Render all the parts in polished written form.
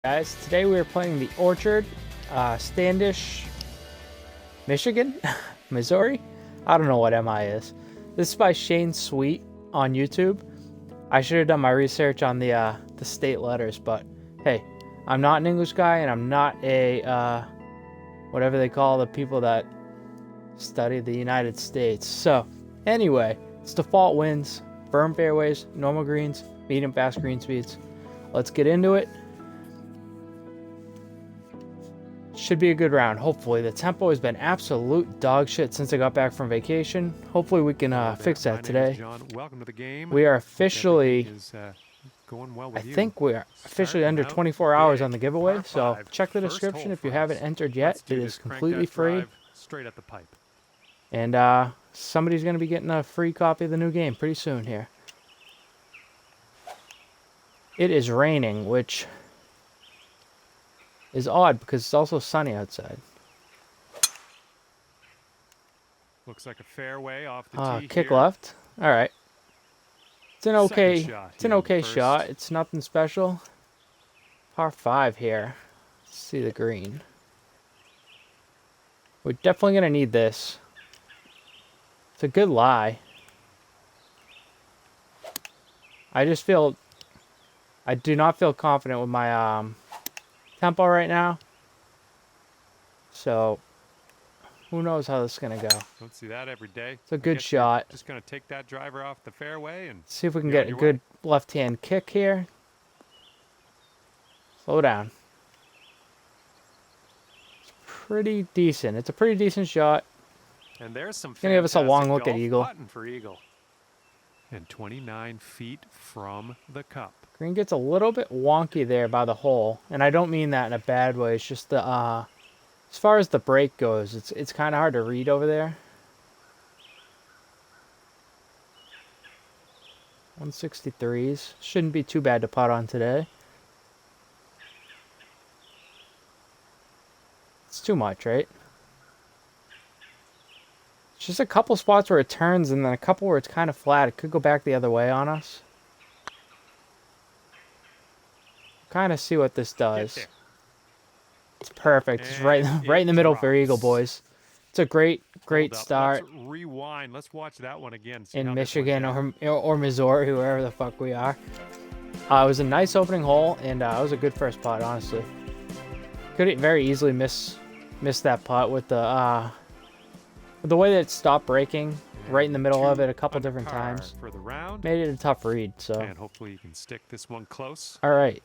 Guys, today we are playing the Orchard, Standish, Michigan, Missouri. I don't know what MI is. This is by Shane Sweet on YouTube. I should have done my research on the state letters, but hey, I'm not an English guy, and I'm not a whatever they call the people that study the United States. So anyway, it's default winds, firm fairways, normal greens, medium fast green speeds. Let's get into it. Should be a good round, hopefully. The tempo has been absolute dog shit since I got back from vacation. Hopefully we can fix that today. Welcome to the game. We are officially, going well I with think we are officially under 24 hours on the giveaway, so check the description if you haven't entered yet. It is completely free. Straight at the pipe. And somebody's going to be getting a free copy of the new game pretty soon here. It is raining, which is odd because it's also sunny outside. Looks like a fairway off the tee Kick here. left. All right. It's an okay First. shot. It's nothing special. Par 5 here. Let's see the green. We're definitely going to need this. It's a good lie. I do not feel confident with my tempo right now. So who knows how this is going to go. Don't see that every day. It's a good shot. Just going to take that driver off the fairway and See if we can get a good left-hand kick here. Slow down. It's pretty decent. It's a pretty decent shot. And there's some Gonna give us a long look at Eagle. For Eagle. And 29 feet from the cup. Green gets a little bit wonky there by the hole, and I don't mean that in a bad way. It's just the as far as the break goes, it's kind of hard to read over there. 163s shouldn't be too bad to putt on today. It's too much, right? It's just a couple spots where it turns and then a couple where it's kind of flat. It could go back the other way on us. Kind of see what this does. It's perfect. It's right in the middle for Eagle, boys. It's a great start. Let's rewind. Let's watch that one again. In Michigan or Missouri, wherever the fuck we are. It was a nice opening hole, and it was a good first putt, honestly. Could very easily miss that putt with the way that it stopped breaking right in the middle of it a couple different times. For the round. Made it a tough read. So. And hopefully you can stick this one close. All right.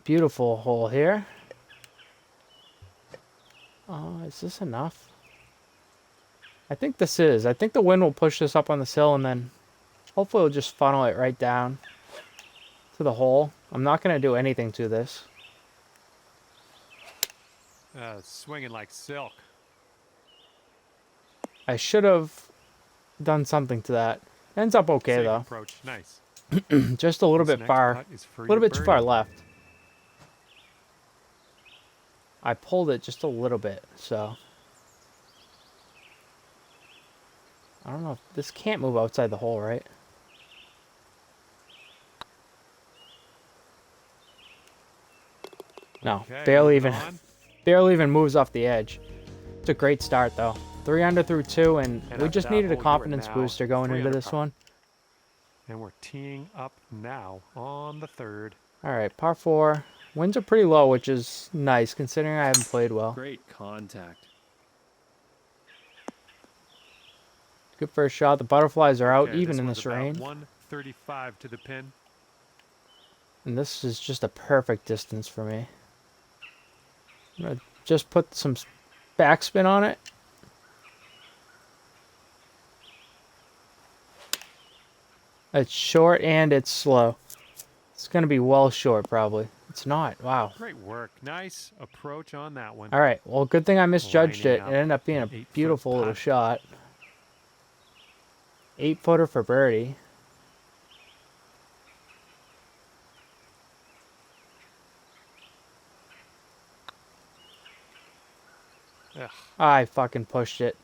Beautiful hole here. Is this enough? I think this is. I think the wind will push this up on the sill, and then hopefully we'll just funnel it right down to the hole. I'm not going to do anything to this. Swinging like silk. I should have done something to that. Ends up okay, Safe though. Approach. Nice. Just a little bit far. A little bit too far left. I pulled it just a little bit, so I don't know if this can't move outside the hole, right? No, Okay, barely even moves off the edge. It's a great start though. 3 under through 2, and we just needed a confidence booster going into this one. And we're teeing up now on the third. All right, par 4. Winds are pretty low, which is nice considering I haven't played well. Great contact. Good first shot. The butterflies are out even in one's this about rain. 135 to the pin. And this is just a perfect distance for me. I'm going to just put some backspin on it. It's short and it's slow. It's going to be well short probably. It's not. Wow. Great work. Nice approach on that one. All right. Well, good thing I misjudged it. It Lining up ended up being a an 8-foot beautiful little putt. shot. 8-footer for birdie. Ugh. I fucking pushed it.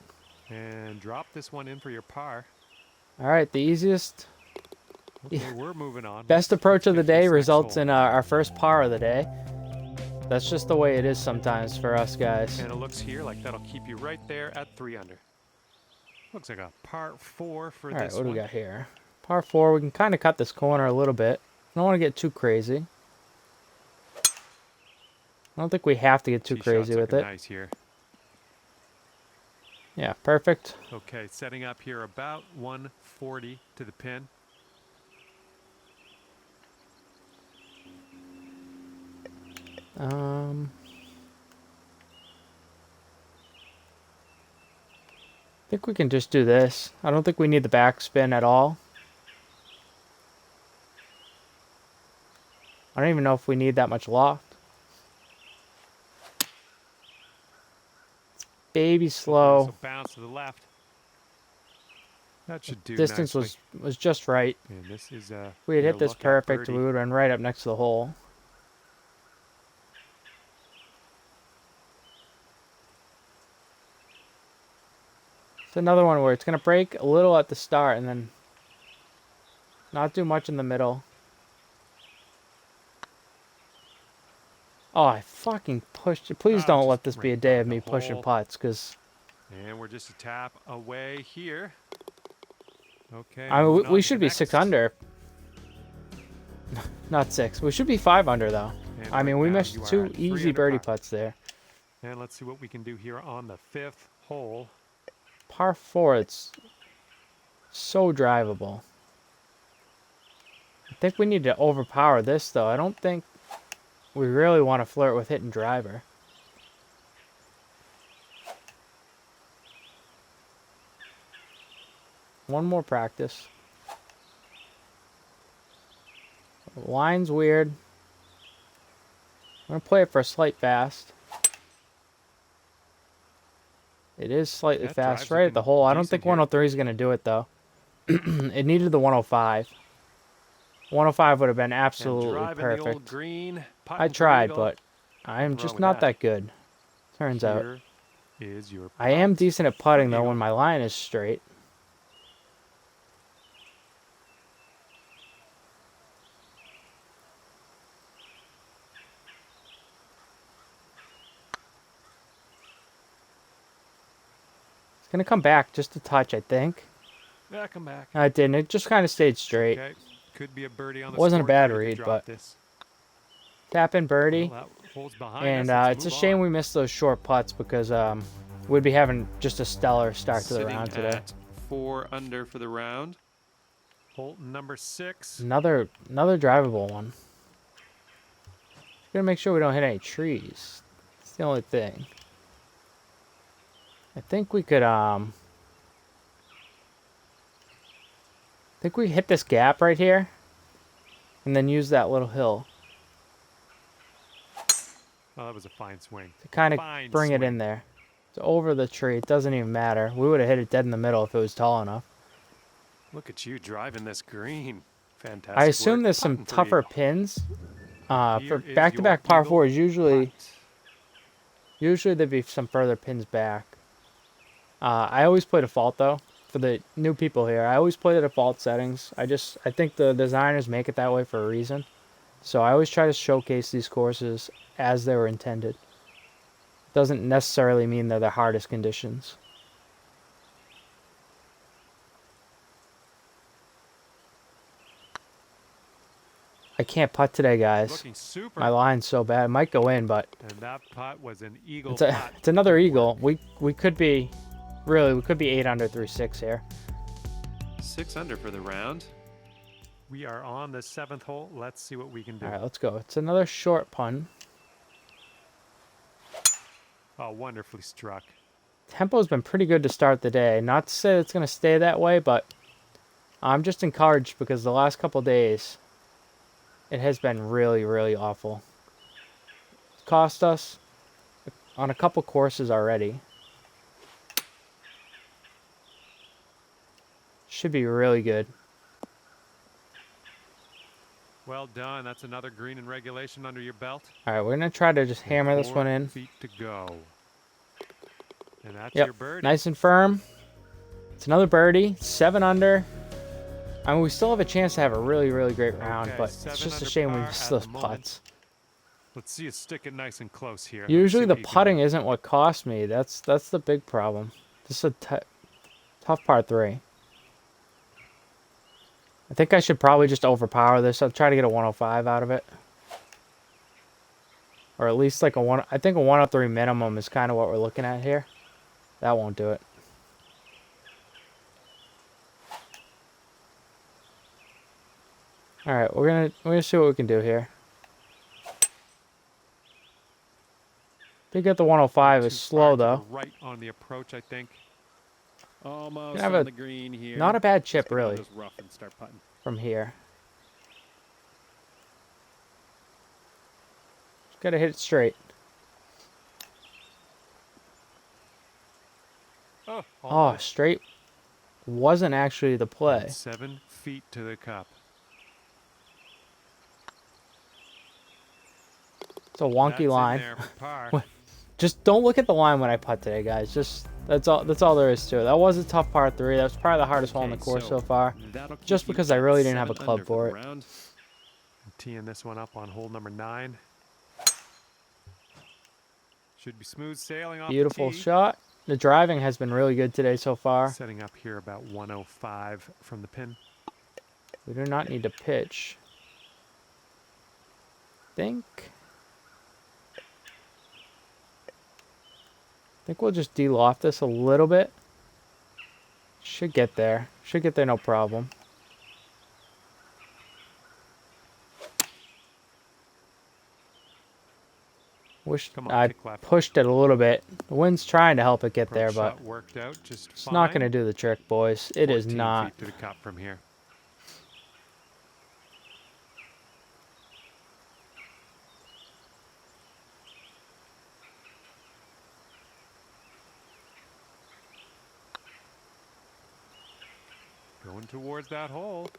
And drop this one in for your par. All right. The easiest Okay, we're moving on. Best approach of the day 56 results hole. in our first par of the day. That's just the way it is sometimes for us guys. And it looks here like that'll keep you right there at 3 under. Looks like a par 4 for All right, this what do one. we got here? Par 4. We can kind of cut this corner a little bit. I don't want to get too crazy. I don't think we have to get too Tee crazy shots with looking it. nice here. Yeah, perfect. Okay, setting up here about 140 to the pin. I think we can just do this. I don't think we need the backspin at all. I don't even know if we need that much loft. Baby slow. This will bounce to the left. That should do Distance nicely. was just right. And this is If we had hit this perfect, we would have been right up next to the hole. It's another one where it's going to break a little at the start and then not do much in the middle. Oh, I fucking pushed it. Please don't let this be a day of me pushing putts, because... And we're just a tap away here. Okay. I mean, we should be 6 under. Not 6. We should be 5 under, though. I mean, we missed 2 easy birdie putts there. And let's see what we can do here on the 5th hole. Par 4, it's so drivable. I think we need to overpower this, though. I don't think we really want to flirt with hitting driver. One more practice. The line's weird. I'm going to play it for a slight fast. It is slightly fast right at the hole. I don't think 103 is going to do it, though. It needed the 105. 105 would have been absolutely perfect. I tried, but I am just not that good. Turns out. I am decent at putting, though, when my line is straight. It's going to come back just a touch, I think. Yeah, come back. It didn't. It just kind of stayed straight. Okay. Could be a birdie on the Wasn't a bad scorecard if you read, drop but this. tap in birdie. Well, that hole's behind And us. Let's it's a move shame on. we missed those short putts, because we'd be having just a stellar start to the round today. At 4 under for the round. Hole number 6. Another drivable one. Gonna make sure we don't hit any trees. It's the only thing. I think we could I think we hit this gap right here and then use that little hill Oh, that was a fine swing. to kind of bring it in there. It's over the tree. It doesn't even matter. We would have hit it dead in the middle if it was tall enough. Look at you driving this green. Fantastic. I assume work. there's some Putting tougher three. pins. Here For is back-to-back your par eagle 4s, usually putt. there'd be some further pins back. I always play default, though. For the new people here, I always play the default settings. I think the designers make it that way for a reason. So I always try to showcase these courses as they were intended. Doesn't necessarily mean they're the hardest conditions. I can't putt today, guys. Looking super. My line's so bad. It might go in, but And that putt was an eagle it's putt. another eagle. We could be 8 under through 6 here. 6 under for the round. We are on the 7th hole. Let's see what we can do. All right, let's go. It's another short pun. Oh, wonderfully struck. Tempo's been pretty good to start the day. Not to say it's going to stay that way, but I'm just encouraged because the last couple days, it has been really, really awful. It's cost us on a couple courses already. Should be really good. Well done. That's another green in regulation under your belt. All right, we're going to try to just hammer this 4 one in. feet to go. And that's Yep, your birdie. nice and firm. It's another birdie, 7 under. I mean, we still have a chance to have a really, really great round, Okay, but 7 it's just a under shame we par missed at those the moment. putts. Let's see it stick it nice and close here. Usually the putting isn't what cost me. That's the big problem. Just a tough par 3. I think I should probably just overpower this. I'll try to get a 105 out of it. Or at least like I think a 103 minimum is kind of what we're looking at here. That won't do it. All right, we're gonna see what we can do here. To get the 105 is slow though. Right on the approach, I think. Almost have on the green here. Not a bad chip really. Just rough and start putting. From here. Just gotta hit it straight. Oh, straight wasn't actually the play. 7 feet to the cup. It's a wonky line. Just don't look at the line when I putt today, guys. Just that's all there is to it. That was a tough par 3. That was probably the hardest hole on the course so far. Just because I really didn't have a club for it. I'm teeing this one up on hole number 9. Should be smooth sailing off Beautiful the tee. shot. The driving has been really good today so far. Setting up here about 105 from the pin. We do not need to pitch. think we'll just de-loft this a little bit. Should get there. Should get there no problem. Wish I pushed it a little bit. The wind's trying to help it get there, but worked out just it's not going to do the trick, boys. It is not. Feet to the cup from here. Going towards that hole.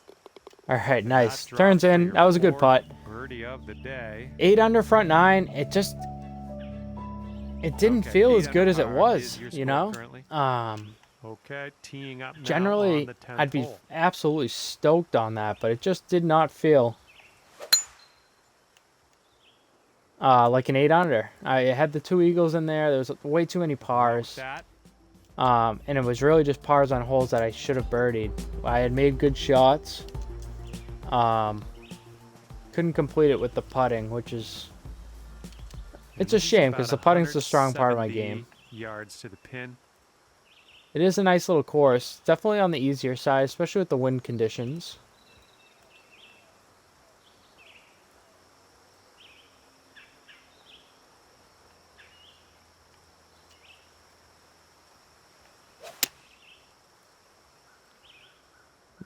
All right, nice. Turns in. That was a good putt. Birdie of the day. 8 under front 9. It didn't feel as good as it was, you know. Okay, teeing up now. Generally, on the 10th I'd be hole. absolutely stoked on that, but it just did not feel like an 8 under. I had the 2 eagles in there. There was way too many pars. And it was really just pars on holes that I should have birdied. I had made good shots. Couldn't complete it with the putting, which is... It's a shame because the putting's the strong part of my game. Yards to the pin. It is a nice little course. Definitely on the easier side, especially with the wind conditions.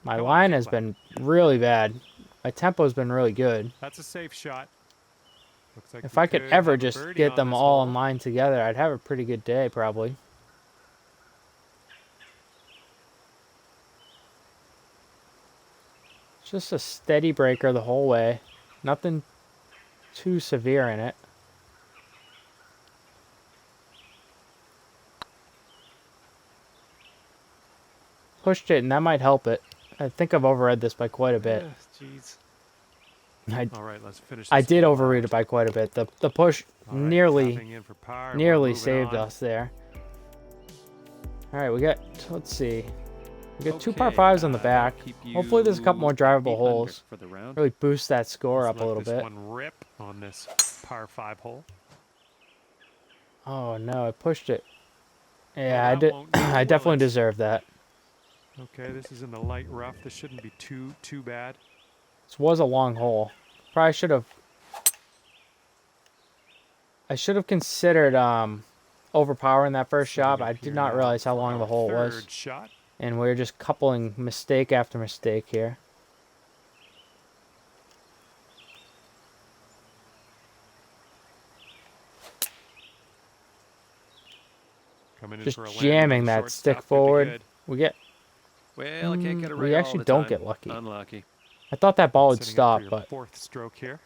My line has been really bad. My tempo's been really good. That's a safe shot. Looks like if I could ever just get them all in line together, I'd have a pretty good day, probably. It's just a steady breaker the whole way. Nothing too severe in it. Pushed it, and that might help it. I think I've overread this by quite a bit. Jeez. All right, let's finish. I did overread it by quite a bit. The push nearly saved us there. All right, we got. Let's see. We got 2 par 5s on the back. Hopefully, there's a couple more drivable holes. Really boost that score up a little bit. One rip on this par 5 hole. Oh no, I pushed it. Yeah, I did. I definitely deserve that. Okay, this is in the light rough. This shouldn't be too bad. This was a long hole. Probably should have. I should have considered overpowering that first shot, but I did not realize how long the hole was. And we were just coupling mistake after mistake here. Just jamming that stick forward. We get. Well, I can't get it right. We actually don't get lucky. Unlucky. I thought that ball would stop, but 4th stroke here.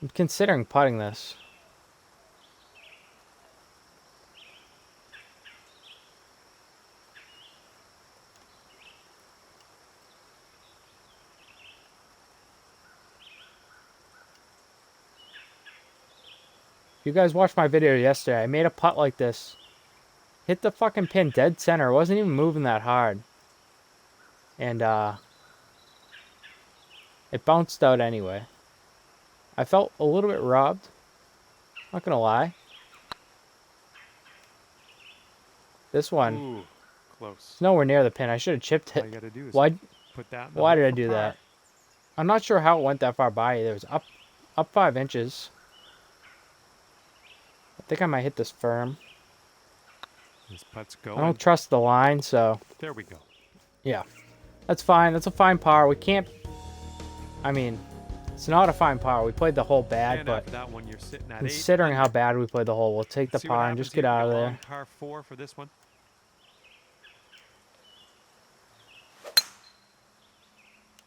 I'm considering putting this. You guys watched my video yesterday. I made a putt like this. Hit the fucking pin dead center. It wasn't even moving that hard. And, it bounced out anyway. I felt a little bit robbed. Not gonna lie. This one, Ooh, close. it's nowhere near the pin. I should have chipped All you it. gotta do is Why? put that in the Why hole did I for do par. that? I'm not sure how it went that far by. It was up 5 inches. I think I might hit this firm. This putt's I going. don't trust the line, so There we go. yeah. That's fine. That's a fine par. We can't... I mean, it's not a fine par. We played the hole bad, And but after that one, you're sitting at considering 8 how bad we played the hole, we'll take the See what par and happens just get here. out of Go there. on par 4 for this one.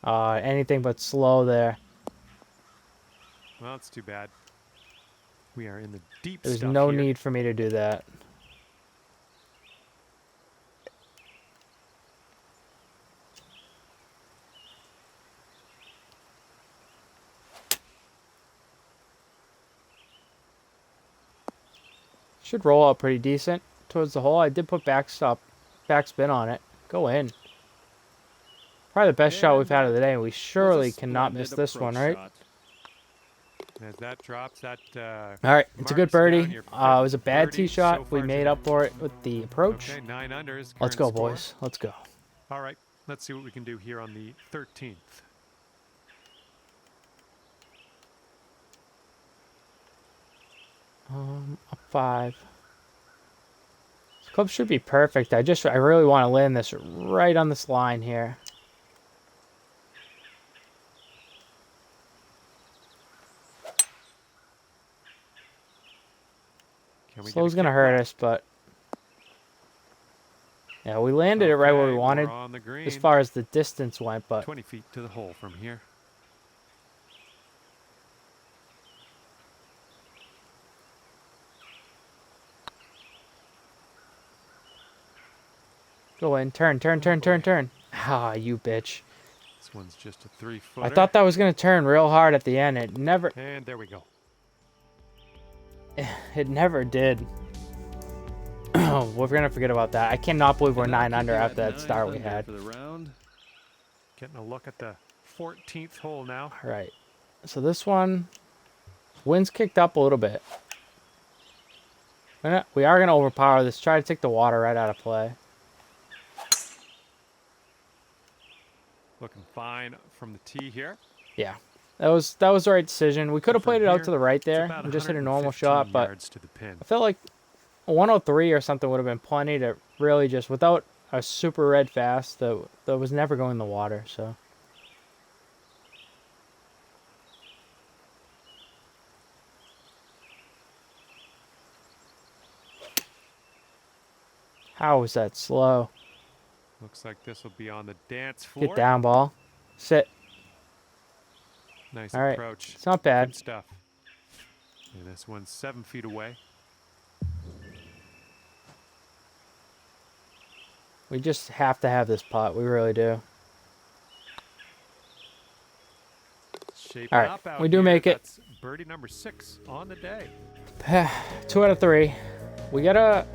Anything but slow there. Well, it's too bad. We are in the deep There's stuff no here. need for me to do that. Should roll out pretty decent towards the hole. I did put backspin on it. Go in. Probably the best shot we've had of the day. We surely cannot miss this one, right? As that drops, that All right, it's a good marks down birdie. your It was a bad birdie tee shot. so we far made today. up for it with the approach. Okay, 9 under is Let's current go, score. boys. Let's go. All right, let's see what we can do here on the 13th. Up 5. This club should be perfect. I really want to land this right on this line here. Can we Slow's get a gonna kick hurt back? us, but yeah, we landed it right where we Okay, wanted we're on the green. as far as the distance went, but 20 feet to the hole from here. go in, turn. Ah, you bitch. This one's just a 3-footer. I thought that was gonna turn real hard at the end. It never And there we go. did. We're gonna forget about that. I cannot believe we're 9 under after that start we had. For the round. Getting a look at the 14th hole now. All right. So this one, wind's kicked up a little bit. We are gonna overpower this. Try to take the water right out of play. Looking fine from the tee here. Yeah, that was the right decision. We could have From played it out here, to the right It's there about and just hit a normal 115 shot, but yards to the pin. I felt like a 103 or something would have been plenty to really just, without a super red fast, that was never going in the water. So how was that slow? Looks like this will be on the dance floor. Get down, ball. Sit. Nice All right. approach. It's not bad. Good stuff. And this one's 7 feet away. We just have to have this putt. We really do. Shaping All right, up out we do here. make it. That's birdie number 6 on the day. 2 out of 3. We gotta.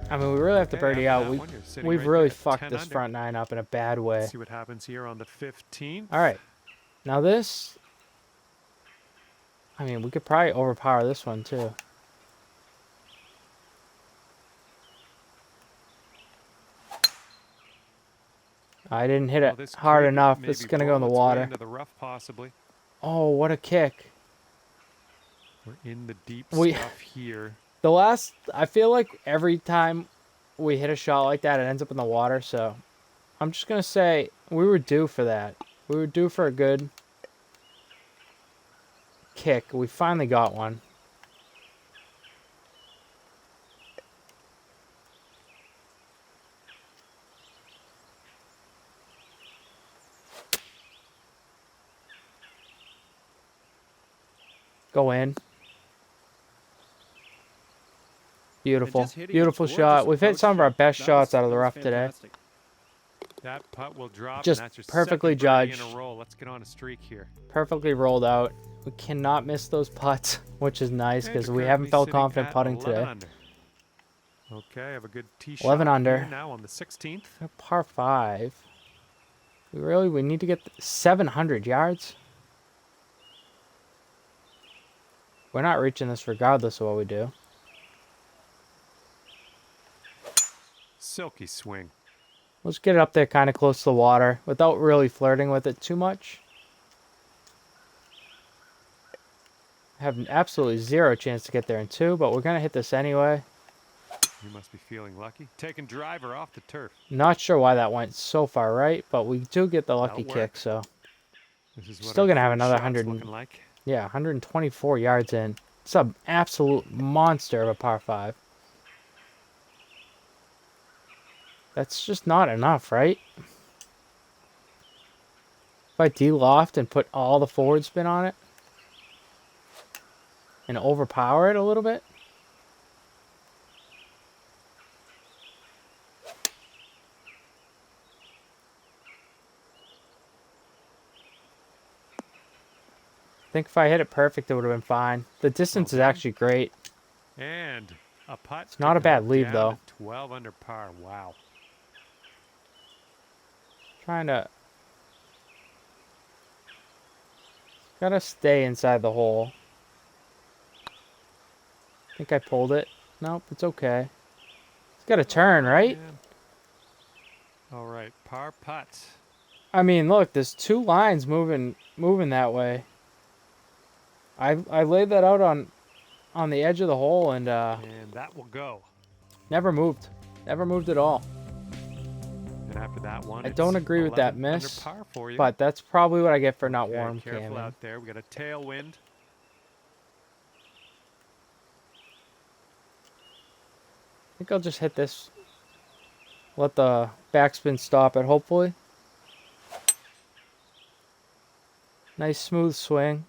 I mean, we really have to Okay, birdie after out. that one, you're sitting We've right really there at fucked 10 this under. front 9 up in a bad way. Let's see what happens here on the 15th. All right. Now this. I mean, we could probably overpower this one too. I didn't hit Well, it this hard could enough. maybe This is gonna go in the roll its way water. Into the rough, possibly. Oh, what a kick! We're in the deep We- stuff here. I feel like every time we hit a shot like that, it ends up in the water. So I'm just gonna say we were due for that. We were due for a good kick. We finally got one. Go in. Beautiful. And just hitting Beautiful towards shot. this We've hit approach some of our shot. best That shots was- out of the that was rough today. fantastic. That putt will drop. Just and that's your perfectly second birdie in judged. a row. Let's get on a streak here. Perfectly rolled out. We cannot miss those putts, which is nice And because we're we haven't currently felt sitting confident at putting 11 today. under. Okay, I have a good tee 11 shot under. here now on the 16th. A par 5. We need to get 700 yards. We're not reaching this regardless of what we do. Silky swing. Let's get it up there kind of close to the water without really flirting with it too much. I have absolutely zero chance to get there in 2, but we're going to hit this anyway. You must be feeling lucky. Taking driver off the turf. Not sure why that went so far right, but we do get the lucky That'll kick, work. so This is what still our going to have third another shot's 100. looking like. Yeah, 124 yards in. It's an absolute monster of a par 5. That's just not enough, right? If I de-loft and put all the forward spin on it and overpower it a little bit. I think if I hit it perfect, it would have been fine. The distance is Okay. actually great. And a putt. It's not a bad lead, down though. to 12 under par. Wow. Trying to... Gotta stay inside the hole. I think I pulled it. Nope, it's okay. It's got to turn, right? Man. All right, par putt. I mean, look, there's 2 lines moving that way. I laid that out on the edge of the hole and And that will go. never moved. Never moved at all. And after that one, I don't it's agree with that 11 under miss, par for you. but that's probably what I get for not Okay, warm careful camming. out there. We got a tailwind. I think I'll just hit this. Let the backspin stop it, hopefully. Nice smooth swing.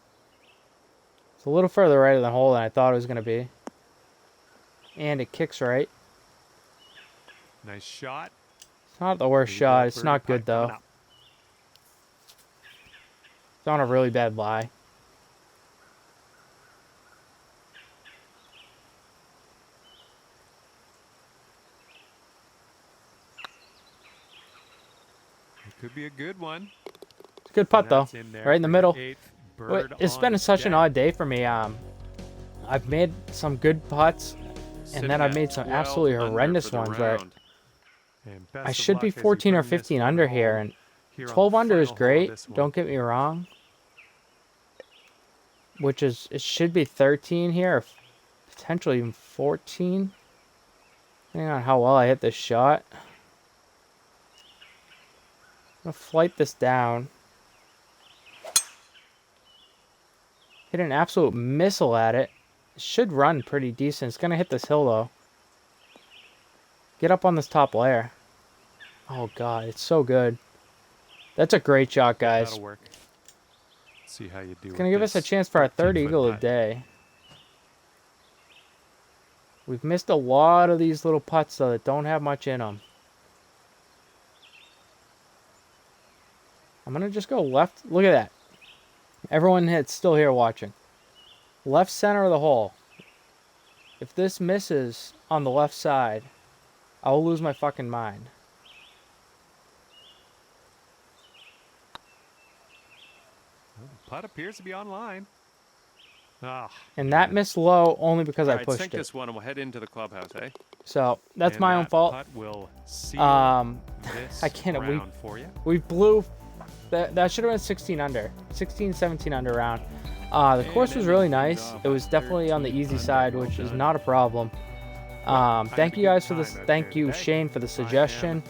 It's a little further right of the hole than I thought it was going to be. And it kicks right. Nice shot. It's not the worst shot. It's not good, though. It's on a really bad lie. It could be a good one. It's a good putt, And though. that's in there Right in the for your middle. 8th Wait, bird it's on been the such an day. odd day for me. I've made some good putts, Sitting then I've at made some 12 absolutely under horrendous for the ones where round. And best I of should be luck as you 14 or bring this 15 one under home here, and here on the 12 under is final hole of great. this one. Don't get me wrong. Which is, it should be 13 here, or potentially even 14. Depending on how well I hit this shot. I'm going to flight this down. Hit an absolute missile at it. It should run pretty decent. It's going to hit this hill, though. Get up on this top layer. Oh, God. It's so good. That's a great shot, guys. That'll work. See how you do. It's going to give us a chance for our third eagle of the day. We've missed a lot of these little putts, though, that don't have much in them. I'm going to just go left. Look at that. Everyone that's still here watching. Left center of the hole. If this misses on the left side, I will lose my fucking mind. Putt appears to be online. Ah, And that missed low only because All I right, pushed sink it. this one and we'll head into the clubhouse, eh? So that's and my own that fault. Putt will seal this I can't- we- round for you. We blew. That should have been 16 under. 16, 17 under round. The course was really nice. It was definitely on the easy side, which is not a problem. Thank you guys for this. Thank you, Shane, for the suggestion.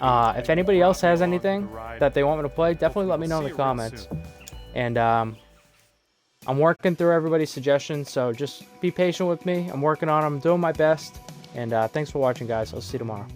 If anybody else has anything that they want me to play, definitely let me know in the comments. And I'm working through everybody's suggestions, so just be patient with me. I'm working on them, doing my best. And thanks for watching, guys. I'll see you tomorrow.